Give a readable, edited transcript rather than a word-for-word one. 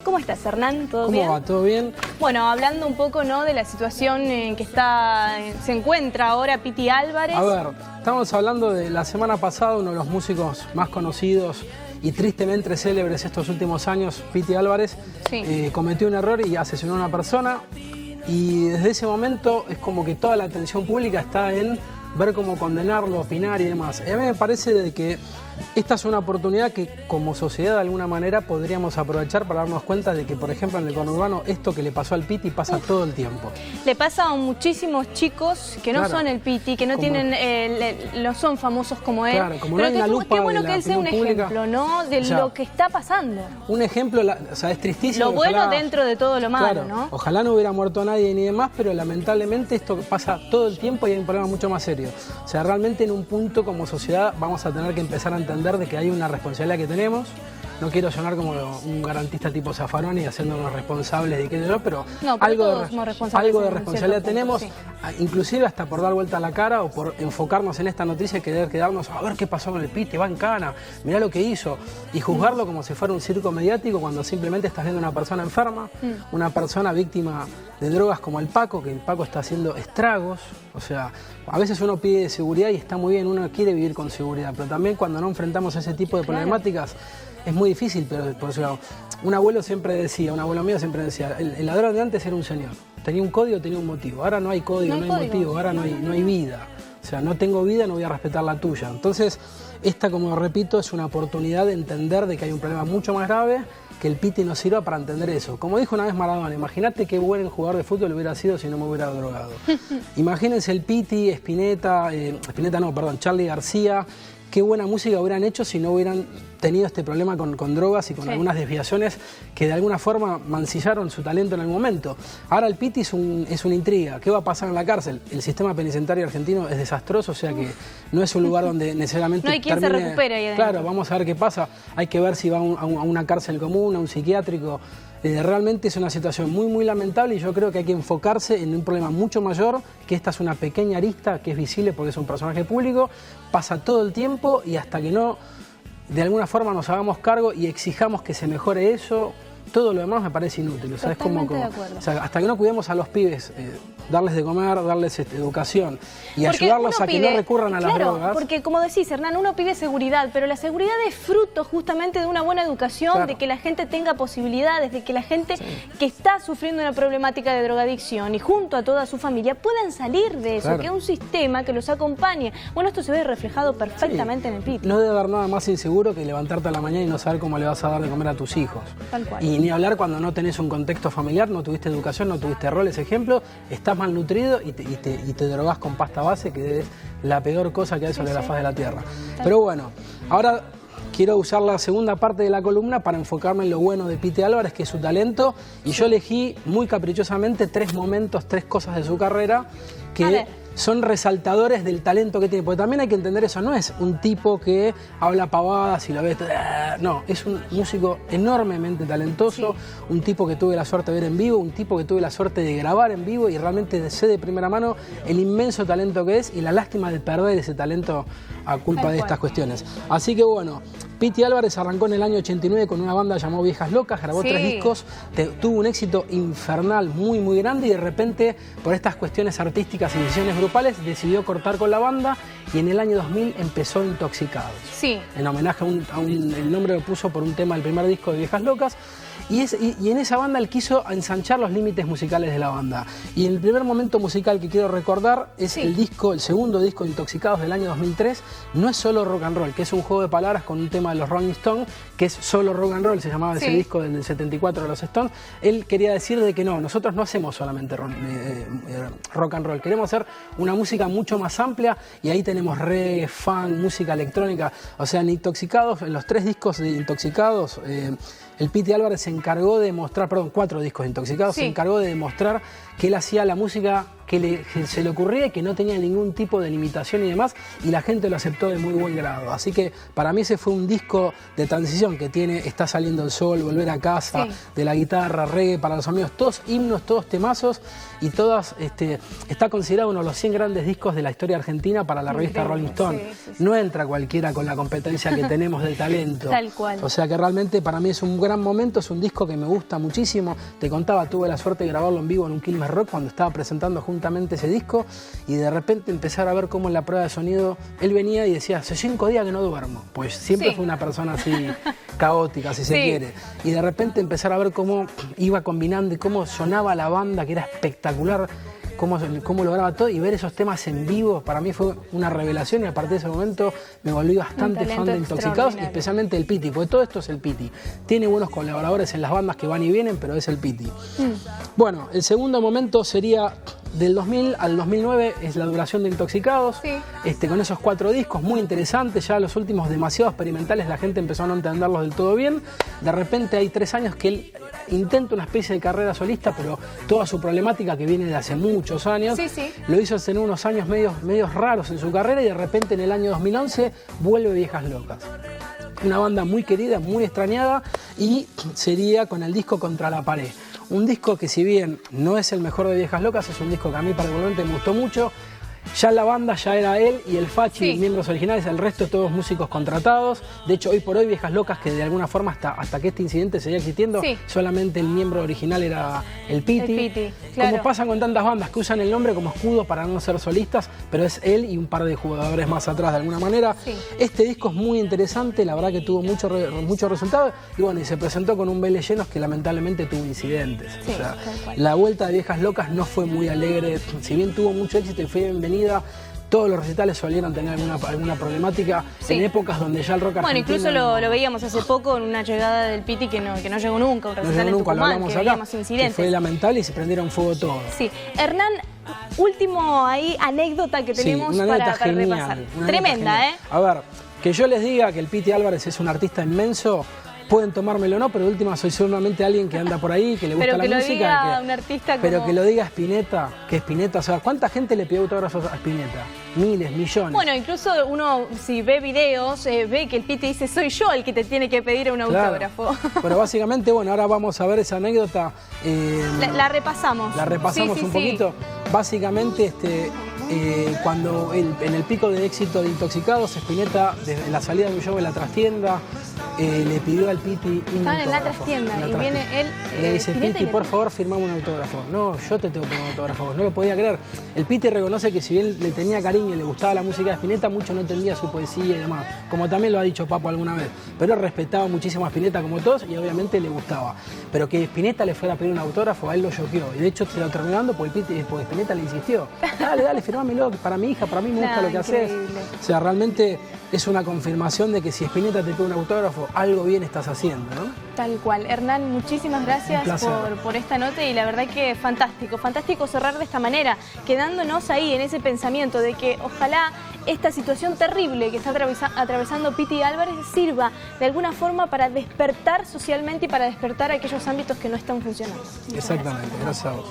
¿Cómo estás, Hernán? ¿Todo bien? ¿Cómo va? ¿Todo bien? Bueno, hablando un poco, ¿no?, de la situación en que se encuentra ahora Piti Álvarez. A ver, estamos hablando de la semana pasada, uno de los músicos más conocidos y tristemente célebres estos últimos años, Piti Álvarez, Sí. cometió un error y asesinó a una persona. Y desde ese momento es como que toda la atención pública está en ver cómo condenarlo, opinar y demás. Y a mí me parece de que esta es una oportunidad que como sociedad de alguna manera podríamos aprovechar para darnos cuenta de que, por ejemplo, en el conurbano esto que le pasó al Piti pasa todo el tiempo. Le pasa a muchísimos chicos que no son el Piti, que no tienen, no son famosos como él. Claro, como pero no hay una lupa qué bueno de que la él sea un opinión pública. ejemplo, ¿no?, de lo que está pasando. Un ejemplo, o sea, es tristísimo. Lo bueno ojalá, dentro de todo lo malo, claro, ¿no? Ojalá no hubiera muerto nadie ni demás, pero lamentablemente esto pasa todo el tiempo y hay un problema mucho más serio. O sea, realmente en un punto como sociedad vamos a tener que empezar a entender de que hay una responsabilidad que tenemos. No quiero sonar como un garantista tipo Zaffaroni haciéndonos responsables de qué sé yo, pero algo de responsabilidad tenemos, sí. Inclusive hasta por dar vuelta a la cara o por enfocarnos en esta noticia y querer quedarnos a ver qué pasó con el Piti, va en cana, mirá lo que hizo, y juzgarlo como si fuera un circo mediático cuando simplemente estás viendo una persona enferma, una persona víctima de drogas como el Paco, que el Paco está haciendo estragos. O sea, a veces uno pide seguridad y está muy bien, uno quiere vivir con seguridad, pero también cuando no enfrentamos ese tipo de problemáticas es muy difícil. Pero por eso, un abuelo mío siempre decía, el ladrón de antes era un señor, tenía un código, tenía un motivo, ahora no hay código, no hay motivo, ahora no hay vida. O sea, no tengo vida, no voy a respetar la tuya. Entonces, esta, como repito, es una oportunidad de entender de que hay un problema mucho más grave, que el Piti nos sirva para entender eso. Como dijo una vez Maradona, imagínate qué buen jugador de fútbol hubiera sido si no me hubiera drogado. Imagínense el Piti, Charly García, qué buena música hubieran hecho si no hubieran tenido este problema con drogas y con algunas desviaciones que de alguna forma mancillaron su talento en el momento. Ahora el Piti es una intriga. ¿Qué va a pasar en la cárcel? El sistema penitenciario argentino es desastroso, o sea que no es un lugar donde necesariamente no hay quien se recupere ahí adentro. Claro, vamos a ver qué pasa. Hay que ver si va a una cárcel común, a un psiquiátrico. Realmente es una situación muy, muy lamentable y yo creo que hay que enfocarse en un problema mucho mayor, que esta es una pequeña arista que es visible porque es un personaje público, pasa todo el tiempo y hasta que no, de alguna forma, nos hagamos cargo y exijamos que se mejore eso, todo lo demás me parece inútil. O sea, es como hasta que no cuidemos a los pibes, darles de comer, darles educación y porque ayudarlos a que no recurran a las drogas. Porque como decís, Hernán, uno pide seguridad, pero la seguridad es fruto justamente de una buena educación, de que la gente tenga posibilidades, de que la gente que está sufriendo una problemática de drogadicción y junto a toda su familia puedan salir de eso, que es un sistema que los acompañe. Bueno, esto se ve reflejado perfectamente en el Piti. No debe haber nada más inseguro que levantarte a la mañana y no saber cómo le vas a dar de comer a tus hijos. Tal cual. Y ni hablar cuando no tenés un contexto familiar, no tuviste educación, no tuviste roles, ejemplo, estás malnutrido y te drogás con pasta base, que es la peor cosa que hay sobre la faz de la tierra. Pero bueno, ahora quiero usar la segunda parte de la columna para enfocarme en lo bueno de Piti Álvarez, que es su talento, y yo elegí muy caprichosamente 3 momentos, 3 cosas de su carrera que son resaltadores del talento que tiene, porque también hay que entender eso, no es un tipo que habla pavadas y lo ves, no, es un músico enormemente talentoso, un tipo que tuve la suerte de ver en vivo, un tipo que tuve la suerte de grabar en vivo y realmente sé de primera mano el inmenso talento que es y la lástima de perder ese talento a culpa de estas cuestiones. Así que bueno, Piti Álvarez arrancó en el año 89 con una banda llamada Viejas Locas, grabó 3 discos, tuvo un éxito infernal muy muy grande y de repente por estas cuestiones artísticas y decisiones grupales decidió cortar con la banda y en el año 2000 empezó Intoxicados. Sí. En homenaje el nombre lo puso por un tema del primer disco de Viejas Locas. Y en esa banda él quiso ensanchar los límites musicales de la banda. Y el primer momento musical que quiero recordar es el segundo disco de Intoxicados del año 2003. No es solo rock and roll, que es un juego de palabras con un tema de los Rolling Stones, que es solo rock and roll, se llamaba ese disco del 74 de los Stones. Él quería decir de que no, nosotros no hacemos solamente rock and roll, queremos hacer una música mucho más amplia y ahí tenemos reggae, funk, música electrónica. O sea, en Intoxicados, en los 3 discos de Intoxicados, el Piti Álvarez se encargó de mostrar, 4 discos de Intoxicados, se encargó de demostrar que él hacía la música que se le ocurría y que no tenía ningún tipo de limitación y demás, y la gente lo aceptó de muy buen grado. Así que para mí ese fue un disco de transición que tiene Está saliendo el sol, Volver a casa, de la guitarra, reggae para los amigos, todos himnos, todos temazos, y todas, está considerado uno de los 100 grandes discos de la historia argentina para la revista Rolling Stone. No entra cualquiera con la competencia que tenemos del talento. Tal cual. O sea que realmente para mí es un gran momento, es un disco que me gusta muchísimo. Te contaba, tuve la suerte de grabarlo en vivo en un Quilmes Rock cuando estaba presentando juntamente ese disco, y de repente empezar a ver cómo en la prueba de sonido él venía y decía, hace 5 días que no duermo. Pues siempre fue una persona así caótica, si se quiere. Y de repente empezar a ver cómo iba combinando y cómo sonaba la banda, que era espectacular, cómo lograba todo, y ver esos temas en vivo para mí fue una revelación, y a partir de ese momento me volví bastante fan de Intoxicados, y especialmente el Piti, porque todo esto es el Piti. Tiene buenos colaboradores en las bandas que van y vienen, pero es el Piti. Bueno, el segundo momento sería del 2000 al 2009, es la duración de Intoxicados, con esos 4 discos muy interesantes. Ya los últimos demasiado experimentales, la gente empezó a no entenderlos del todo bien. De repente hay 3 años que él intenta una especie de carrera solista, pero toda su problemática que viene de hace muchos años, lo hizo tener unos años medios raros en su carrera, y de repente en el año 2011 vuelve Viejas Locas. Una banda muy querida, muy extrañada, y sería con el disco Contra la Pared. Un disco que, si bien no es el mejor de Viejas Locas, es un disco que a mí particularmente me gustó mucho. Ya la banda ya era él y el Fachi, miembros originales, el resto todos músicos contratados. De hecho, hoy por hoy Viejas Locas, que de alguna forma hasta que este incidente seguía existiendo, solamente el miembro original era el Piti. Como pasa con tantas bandas que usan el nombre como escudo para no ser solistas, pero es él y un par de jugadores más atrás de alguna manera. Este disco es muy interesante, la verdad que tuvo mucho resultado, y bueno, y se presentó con un Vélez Llenos que lamentablemente tuvo incidentes. O sea, la vuelta de Viejas Locas no fue muy alegre, si bien tuvo mucho éxito y fue bienvenida, todos los recitales solían tener alguna problemática en épocas donde ya el rock argentino... Bueno, incluso lo veíamos hace poco en una llegada del Piti que no llegó nunca, un recital en Tucumán, que veíamos incidentes. Que fue lamentable y se prendieron fuego todo. Hernán, último anécdota que tenemos para repasar. Tremenda, A ver, que yo les diga que el Piti Álvarez es un artista inmenso, pueden tomármelo o no, pero de última soy solamente alguien que anda por ahí, que le gusta la música. Pero que lo diga un artista como... Pero que lo diga Spinetta, o sea, ¿cuánta gente le pidió autógrafos a Spinetta? Miles, millones. Bueno, incluso uno, si ve videos, ve que el Piti dice, soy yo el que te tiene que pedir un autógrafo. Pero básicamente, bueno, ahora vamos a ver esa anécdota. La repasamos. La repasamos un poquito. Básicamente, cuando en el pico de éxito de Intoxicados, Spinetta, desde la salida de un show en la trastienda, le pidió al Piti un autógrafo. En la trastienda, y viene él... Le dice, Piti, por favor, firmame un autógrafo. No, yo te tengo que poner un autógrafo. No lo podía creer. El Piti reconoce que si bien le tenía cariño y le gustaba la música de Spinetta, mucho no entendía su poesía y demás, como también lo ha dicho Papo alguna vez. Pero respetaba muchísimo a Spinetta como todos, y obviamente le gustaba. Pero que Spinetta le fuera a pedir un autógrafo, a él lo choqueó. Y de hecho se lo terminó dando porque Spinetta le insistió. Dale, firmámelo, para mi hija, para mí me gusta lo que haces. O sea, realmente es una confirmación de que si Spinetta te pide un autógrafo, algo bien estás haciendo, ¿no? Tal cual. Hernán, muchísimas gracias por esta nota, y la verdad que fantástico cerrar de esta manera, quedándonos ahí en ese pensamiento de que ojalá esta situación terrible que está atravesando Piti Álvarez sirva de alguna forma para despertar socialmente y para despertar aquellos ámbitos que no están funcionando. Exactamente, gracias a vos.